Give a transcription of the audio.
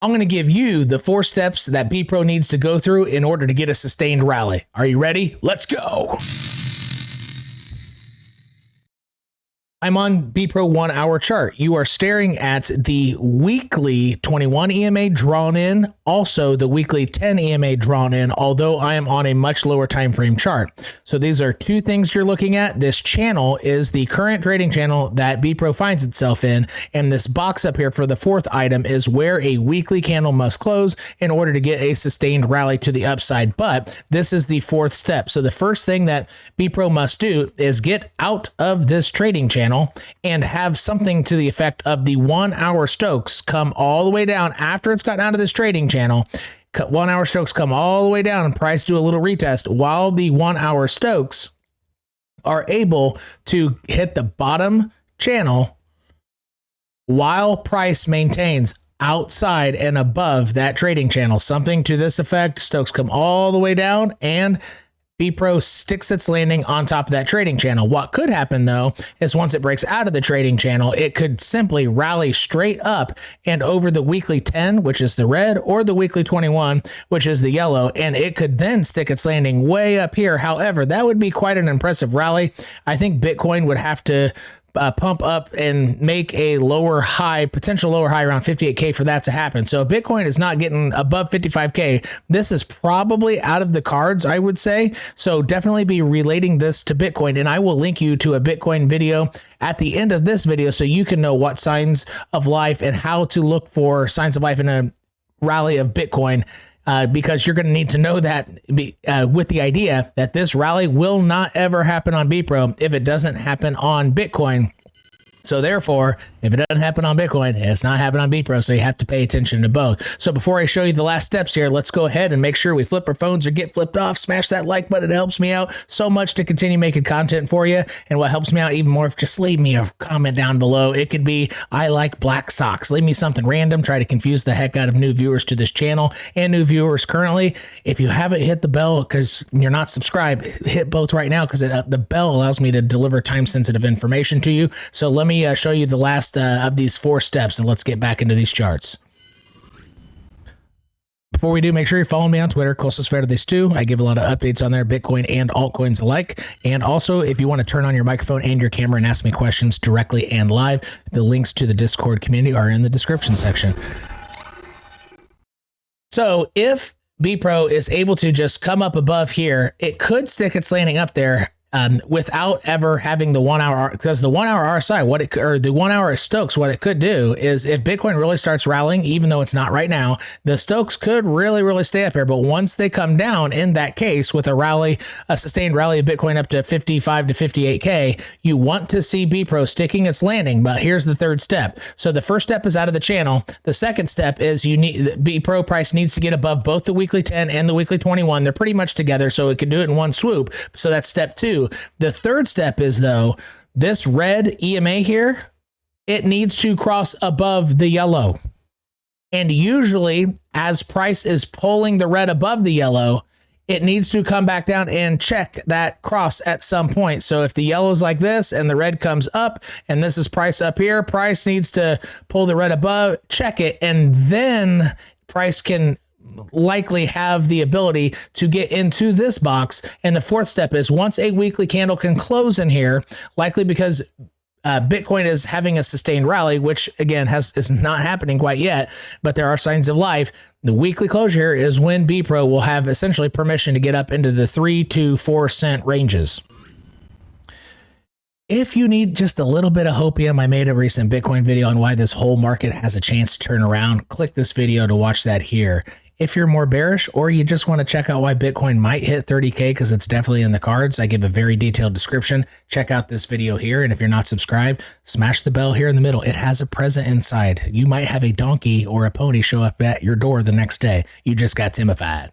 I'm going to give you the 4 steps that BEPRO needs to go through in order to get a sustained rally. Are you ready? Let's go. I'm on BEPRO 1 hour chart. You are staring at the weekly 21 EMA drawn in, also the weekly 10 EMA drawn in, although I am on a much lower time frame chart. So these are 2 things you're looking at. This channel is the current trading channel that BEPRO finds itself in, and this box up here for the 4th item is where a weekly candle must close in order to get a sustained rally to the upside. But this is the 4th step. So the first thing that BEPRO must do is get out of this trading channel and have something to the effect of the 1 hour Stokes come all the way down after it's gotten out of this trading channel. 1 hour Stokes come all the way down and price do a little retest while the 1 hour Stokes are able to hit the bottom channel while price maintains outside and above that trading channel. Something to this effect. Stokes come all the way down and BEPRO sticks its landing on top of that trading channel. What could happen, though, is once it breaks out of the trading channel, it could simply rally straight up and over the weekly 10, which is the red, or the weekly 21, which is the yellow, and it could then stick its landing way up here. However, that would be quite an impressive rally. I think Bitcoin would have to pump up and make a lower high, potential lower high around 58K for that to happen. So if Bitcoin is not getting above 55K, this is probably out of the cards, I would say. So definitely be relating this to Bitcoin, and I will link you to a Bitcoin video at the end of this video so you can know what signs of life and how to look for signs of life in a rally of Bitcoin. Because you're going to need to know that with the idea that this rally will not ever happen on BEPRO if it doesn't happen on Bitcoin. So therefore, if it doesn't happen on Bitcoin, it's not happening on BEPRO, so you have to pay attention to both. So before I show you the last steps here, let's go ahead and make sure we flip our phones or get flipped off. Smash that like button. It helps me out so much to continue making content for you. And what helps me out even more, just leave me a comment down below. It could be, I like black socks. Leave me something random. Try to confuse the heck out of new viewers to this channel and new viewers currently. If you haven't hit the bell because you're not subscribed, hit both right now because the bell allows me to deliver time-sensitive information to you. So let me show you the last of these 4 steps, and let's get back into these charts. Before we do, make sure you're following me on Twitter, 𝘾𝙤𝙣𝙚. I give a lot of updates on there, Bitcoin and altcoins alike. And also, if you want to turn on your microphone and your camera and ask me questions directly and live, the links to the Discord community are in the description section. So if BEPRO is able to just come up above here, it could stick its landing up there without ever having the 1 hour, because the 1 hour RSI, or the 1 hour Stokes, what it could do is if Bitcoin really starts rallying, even though it's not right now, the Stokes could really stay up here. But once they come down, in that case, with a sustained rally of Bitcoin up to 55 to 58K, you want to see BEPRO sticking its landing. But here's the 3rd step. So the first step is out of the channel. The second step is BEPRO price needs to get above both the weekly 10 and the weekly 21. They're pretty much together, so it could do it in one swoop. So that's step 2. The 3rd step is, though, this red EMA here, it needs to cross above the yellow. And usually, as price is pulling the red above the yellow, it needs to come back down and check that cross at some point. So if the yellow is like this and the red comes up and this is price up here, price needs to pull the red above, check it, and then price can likely have the ability to get into this box. And the 4th step is once a weekly candle can close in here, likely because Bitcoin is having a sustained rally, which again is not happening quite yet, but there are signs of life. The weekly closure is when BEPRO will have essentially permission to get up into the 3 to 4 cent ranges. If you need just a little bit of hopium, I made a recent Bitcoin video on why this whole market has a chance to turn around. Click this video to watch that here. If you're more bearish or you just want to check out why Bitcoin might hit 30K because it's definitely in the cards, I give a very detailed description. Check out this video here. And if you're not subscribed, smash the bell here in the middle. It has a present inside. You might have a donkey or a pony show up at your door the next day. You just got Timified.